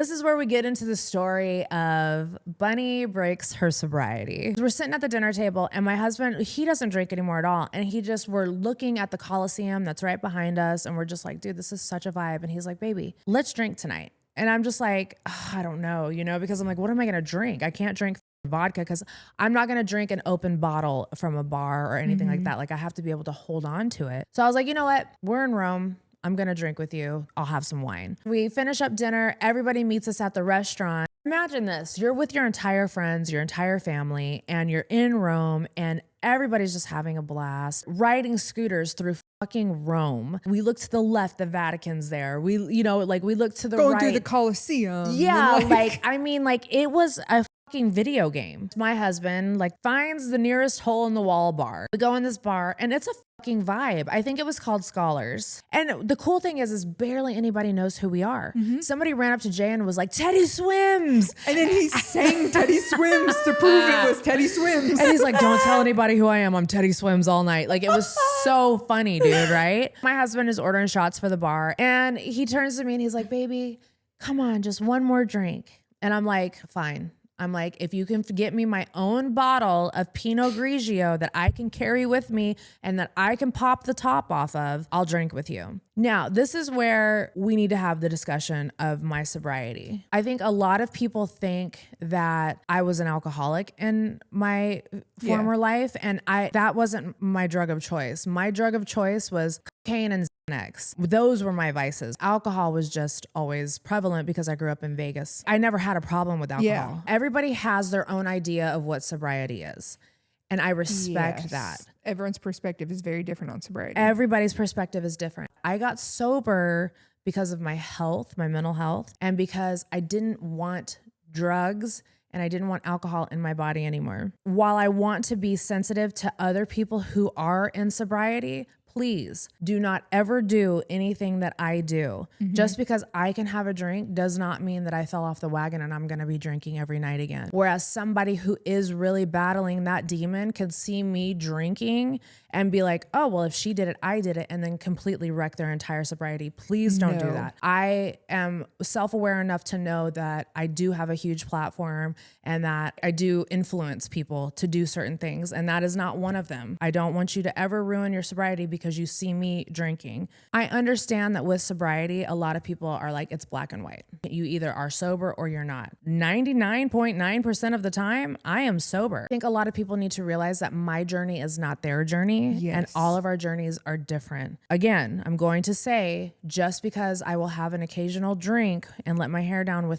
This is where we get into the story of Bunny breaks her sobriety. We're sitting at the dinner table and my husband, he doesn't drink anymore at all. And we're looking at the Coliseum that's right behind us. And we're just like, dude, this is such a vibe. And he's like, baby, let's drink tonight. And I'm just like, I don't know, because I'm like, what am I going to drink? I can't drink vodka because I'm not going to drink an open bottle from a bar or anything like that. Like I have to be able to hold on to it. So I was like, you know what? We're in Rome. I'm going to drink with you. I'll have some wine. We finish up dinner. Everybody meets us at the restaurant. Imagine this. You're with your entire friends, your entire family, and you're in Rome and everybody's just having a blast, riding scooters through fucking Rome. We look to the left, the Vatican's there. We look to the right. Go through the Coliseum. Yeah. It was a fucking video game. My husband finds the nearest hole in the wall bar. We go in this bar and it's a fucking vibe. I think it was called Scholars. And the cool thing is barely anybody knows who we are. Somebody ran up to Jay and was like, Teddy Swims. And then he sang Teddy Swims to prove it was Teddy Swims. And he's like, don't tell anybody who I am. I'm Teddy Swims all night. Like, it was so funny, dude, right? My husband is ordering shots for the bar and he turns to me and he's like, baby, come on, just one more drink. And I'm like, fine. I'm like, if you can get me my own bottle of Pinot Grigio that I can carry with me and that I can pop the top off of, I'll drink with you. Now, this is where we need to have the discussion of my sobriety. I think a lot of people think that I was an alcoholic in my former life, and that wasn't my drug of choice. My drug of choice was cocaine and Xanax. Those were my vices. Alcohol was just always prevalent because I grew up in Vegas. I never had a problem with alcohol. Yeah. Everybody has their own idea of what sobriety is. And I respect that. Everyone's perspective is very different on sobriety. Everybody's perspective is different. I got sober because of my health, my mental health, and because I didn't want drugs and I didn't want alcohol in my body anymore. While I want to be sensitive to other people who are in sobriety, please do not ever do anything that I do. Just because I can have a drink does not mean that I fell off the wagon and I'm going to be drinking every night again. Whereas somebody who is really battling that demon could see me drinking and be like, oh, well, if she did it, I did it, and then completely wreck their entire sobriety. Please don't do that. I am self-aware enough to know that I do have a huge platform and that I do influence people to do certain things. And that is not one of them. I don't want you to ever ruin your sobriety because you see me drinking. I understand that with sobriety, a lot of people are like, it's black and white. You either are sober or you're not. 99.9% of the time, I am sober. I think a lot of people need to realize that my journey is not their journey. And all of our journeys are different. Again, I'm going to say, just because I will have an occasional drink and let my hair down with